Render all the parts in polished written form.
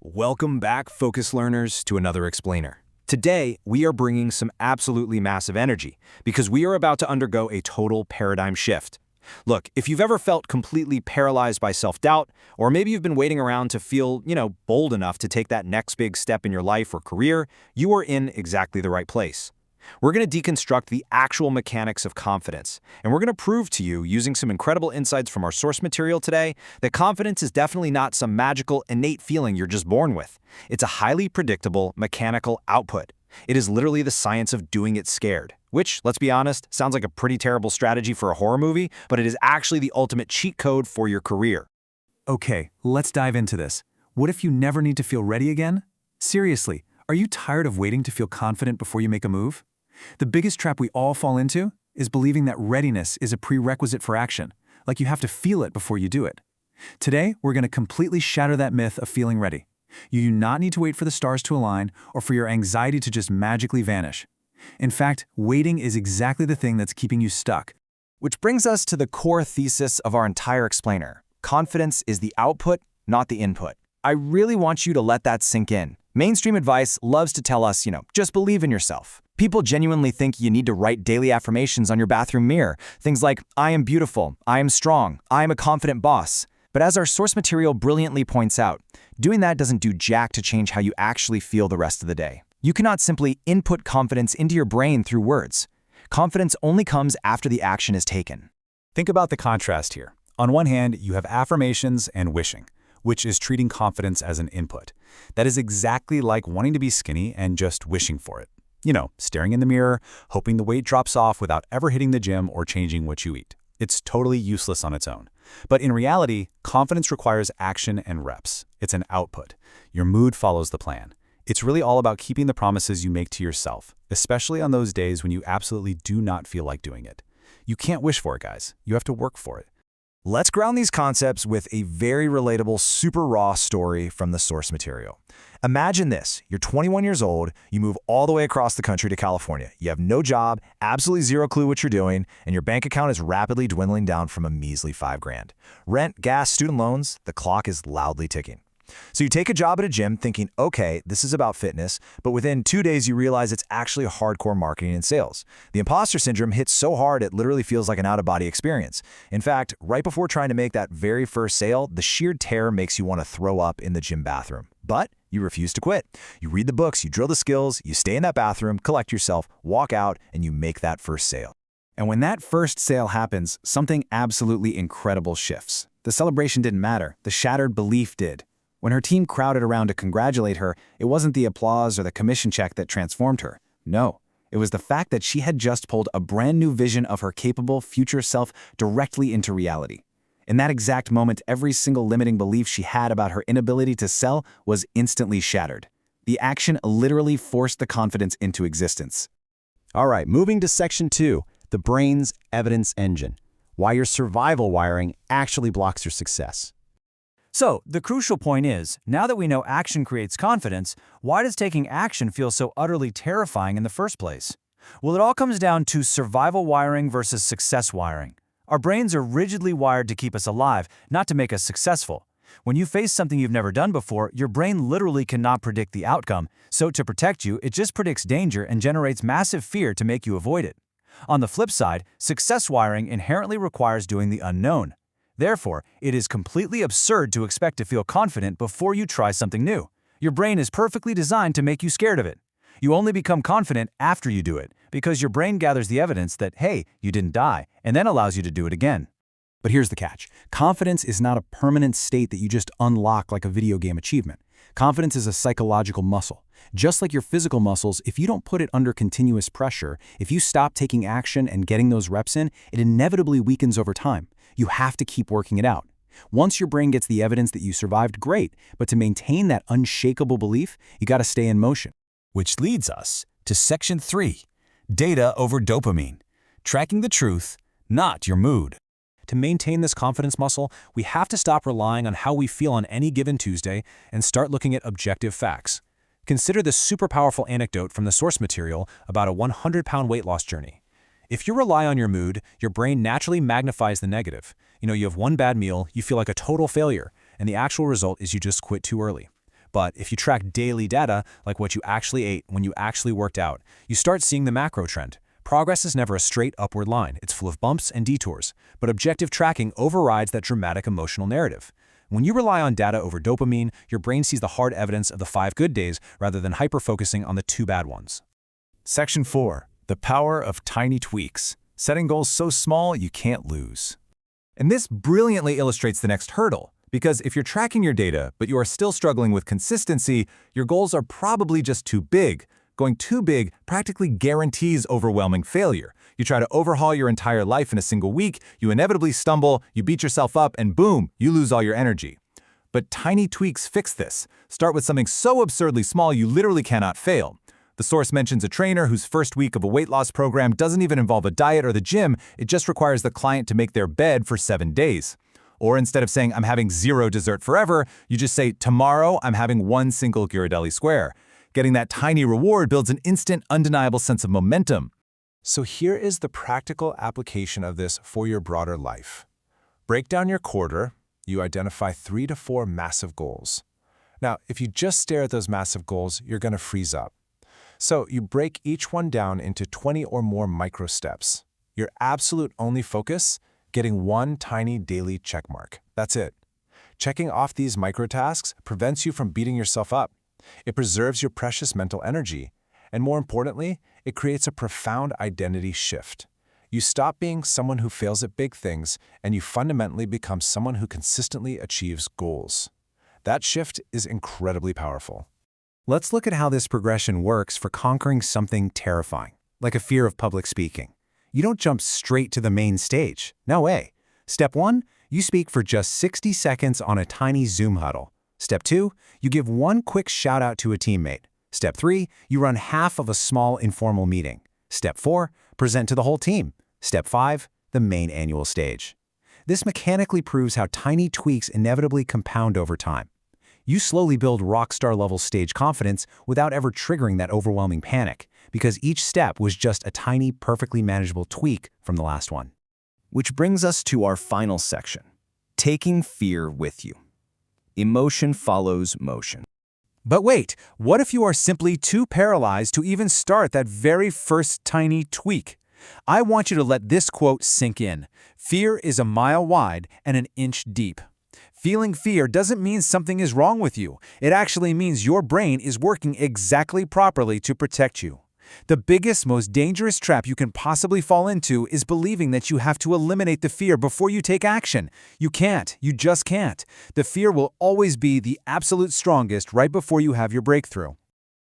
Welcome back, focus learners, to another explainer. Today, we are bringing some absolutely massive energy because we are about to undergo a total paradigm shift. Look, if you've ever felt completely paralyzed by self-doubt, or maybe you've been waiting around to feel, bold enough to take that next big step in your life or career, you are in exactly the right place. We're going to deconstruct the actual mechanics of confidence, and we're going to prove to you, using some incredible insights from our source material today, that confidence is definitely not some magical, innate feeling you're just born with. It's a highly predictable, mechanical output. It is literally the science of doing it scared, which, let's be honest, sounds like a pretty terrible strategy for a horror movie, but it is actually the ultimate cheat code for your career. Okay, let's dive into this. What if you never need to feel ready again? Seriously, are you tired of waiting to feel confident before you make a move? The biggest trap we all fall into is believing that readiness is a prerequisite for action, like you have to feel it before you do it. Today, we're going to completely shatter that myth of feeling ready. You do not need to wait for the stars to align or for your anxiety to just magically vanish. In fact, waiting is exactly the thing that's keeping you stuck. Which brings us to the core thesis of our entire explainer. Confidence is the output, not the input. I really want you to let that sink in. Mainstream advice loves to tell us, just believe in yourself. People genuinely think you need to write daily affirmations on your bathroom mirror. Things like, I am beautiful, I am strong, I am a confident boss. But as our source material brilliantly points out, doing that doesn't do jack to change how you actually feel the rest of the day. You cannot simply input confidence into your brain through words. Confidence only comes after the action is taken. Think about the contrast here. On one hand, you have affirmations and wishing, which is treating confidence as an input. That is exactly like wanting to be skinny and just wishing for it. Staring in the mirror, hoping the weight drops off without ever hitting the gym or changing what you eat. It's totally useless on its own. But in reality, confidence requires action and reps. It's an output. Your mood follows the plan. It's really all about keeping the promises you make to yourself, especially on those days when you absolutely do not feel like doing it. You can't wish for it, guys. You have to work for it. Let's ground these concepts with a very relatable, super raw story from the source material. Imagine this. You're 21 years old, you move all the way across the country to California. You have no job, absolutely zero clue what you're doing, and your bank account is rapidly dwindling down from a measly $5,000. Rent, gas, student loans, the clock is loudly ticking. So you take a job at a gym thinking, okay, this is about fitness, but within 2 days you realize it's actually hardcore marketing and sales. The imposter syndrome hits so hard it literally feels like an out-of-body experience. In fact, right before trying to make that very first sale, the sheer terror makes you want to throw up in the gym bathroom. But you refuse to quit. You read the books, you drill the skills, you stay in that bathroom, collect yourself, walk out, and you make that first sale. And when that first sale happens, something absolutely incredible shifts. The celebration didn't matter. The shattered belief did. When her team crowded around to congratulate her, it wasn't the applause or the commission check that transformed her. No, it was the fact that she had just pulled a brand new vision of her capable future self directly into reality. In that exact moment, every single limiting belief she had about her inability to sell was instantly shattered. The action literally forced the confidence into existence. All right, moving to section 2, the brain's evidence engine. Why your survival wiring actually blocks your success. So, the crucial point is, now that we know action creates confidence, why does taking action feel so utterly terrifying in the first place? Well, it all comes down to survival wiring versus success wiring. Our brains are rigidly wired to keep us alive, not to make us successful. When you face something you've never done before, your brain literally cannot predict the outcome, so to protect you, it just predicts danger and generates massive fear to make you avoid it. On the flip side, success wiring inherently requires doing the unknown. Therefore, it is completely absurd to expect to feel confident before you try something new. Your brain is perfectly designed to make you scared of it. You only become confident after you do it, because your brain gathers the evidence that, hey, you didn't die, and then allows you to do it again. But here's the catch. Confidence is not a permanent state that you just unlock like a video game achievement. Confidence is a psychological muscle. Just like your physical muscles, if you don't put it under continuous pressure, if you stop taking action and getting those reps in, it inevitably weakens over time. You have to keep working it out. Once your brain gets the evidence that you survived, great, but to maintain that unshakable belief, you got to stay in motion. Which leads us to section 3, data over dopamine, tracking the truth, not your mood. To maintain this confidence muscle, we have to stop relying on how we feel on any given Tuesday and start looking at objective facts. Consider this super powerful anecdote from the source material about a 100-pound weight loss journey. If you rely on your mood, your brain naturally magnifies the negative. You have one bad meal, you feel like a total failure, and the actual result is you just quit too early. But if you track daily data, like what you actually ate when you actually worked out, you start seeing the macro trend. Progress is never a straight upward line. It's full of bumps and detours. But objective tracking overrides that dramatic emotional narrative. When you rely on data over dopamine, your brain sees the hard evidence of the 5 good days rather than hyper-focusing on the 2 bad ones. Section 4. The power of tiny tweaks. Setting goals so small you can't lose. And this brilliantly illustrates the next hurdle, because if you're tracking your data, but you are still struggling with consistency, your goals are probably just too big. Going too big practically guarantees overwhelming failure. You try to overhaul your entire life in a single week, you inevitably stumble, you beat yourself up, and boom, you lose all your energy. But tiny tweaks fix this. Start with something so absurdly small you literally cannot fail. The source mentions a trainer whose first week of a weight loss program doesn't even involve a diet or the gym, it just requires the client to make their bed for 7 days. Or instead of saying, I'm having 0 dessert forever, you just say, tomorrow I'm having 1 single Ghirardelli square. Getting that tiny reward builds an instant, undeniable sense of momentum. So here is the practical application of this for your broader life. Break down your quarter. You identify 3 to 4 massive goals. Now, if you just stare at those massive goals, you're going to freeze up. So you break each one down into 20 or more micro steps. Your absolute only focus? Getting 1 tiny daily checkmark. That's it. Checking off these micro tasks prevents you from beating yourself up. It preserves your precious mental energy. And more importantly, it creates a profound identity shift. You stop being someone who fails at big things, and you fundamentally become someone who consistently achieves goals. That shift is incredibly powerful. Let's look at how this progression works for conquering something terrifying, like a fear of public speaking. You don't jump straight to the main stage. No way. Step 1, you speak for just 60 seconds on a tiny Zoom huddle. Step 2, you give 1 quick shout out to a teammate. Step 3, you run half of a small informal meeting. Step 4, present to the whole team. Step 5, the main annual stage. This mechanically proves how tiny tweaks inevitably compound over time. You slowly build rockstar-level stage confidence without ever triggering that overwhelming panic, because each step was just a tiny, perfectly manageable tweak from the last one. Which brings us to our final section, taking fear with you. Emotion follows motion. But wait, what if you are simply too paralyzed to even start that very first tiny tweak? I want you to let this quote sink in. Fear is a mile wide and an inch deep. Feeling fear doesn't mean something is wrong with you. It actually means your brain is working exactly properly to protect you. The biggest, most dangerous trap you can possibly fall into is believing that you have to eliminate the fear before you take action. You can't. You just can't. The fear will always be the absolute strongest right before you have your breakthrough.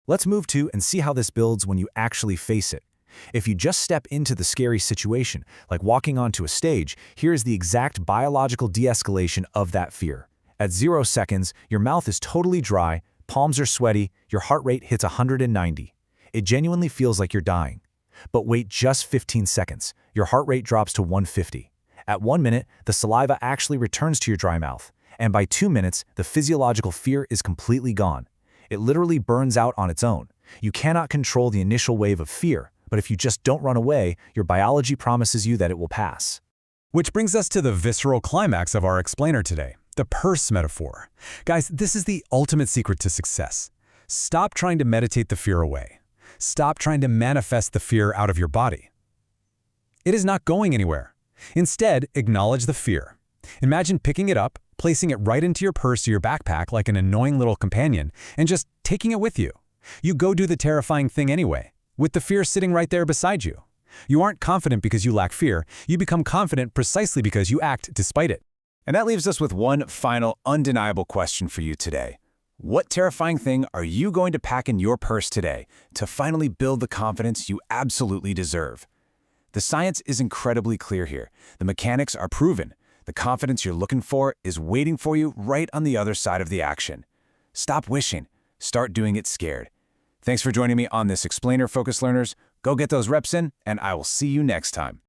Let's move to and see how this builds when you actually face it. If you just step into the scary situation, like walking onto a stage, here's the exact biological de-escalation of that fear. At 0 seconds, your mouth is totally dry, palms are sweaty, your heart rate hits 190. It genuinely feels like you're dying. But wait just 15 seconds, your heart rate drops to 150. At 1 minute, the saliva actually returns to your dry mouth. And by 2 minutes, the physiological fear is completely gone. It literally burns out on its own. You cannot control the initial wave of fear, but if you just don't run away, your biology promises you that it will pass. Which brings us to the visceral climax of our explainer today, the purse metaphor. Guys, this is the ultimate secret to success. Stop trying to meditate the fear away. Stop trying to manifest the fear out of your body. It is not going anywhere. Instead, acknowledge the fear. Imagine picking it up, placing it right into your purse or your backpack like an annoying little companion, and just taking it with you. You go do the terrifying thing anyway, with the fear sitting right there beside you. You aren't confident because you lack fear. You become confident precisely because you act despite it. And that leaves us with one final, undeniable question for you today. What terrifying thing are you going to pack in your purse today to finally build the confidence you absolutely deserve? The science is incredibly clear here. The mechanics are proven. The confidence you're looking for is waiting for you right on the other side of the action. Stop wishing. Start doing it scared. Thanks for joining me on this Explainer Focus Learners. Go get those reps in, and I will see you next time.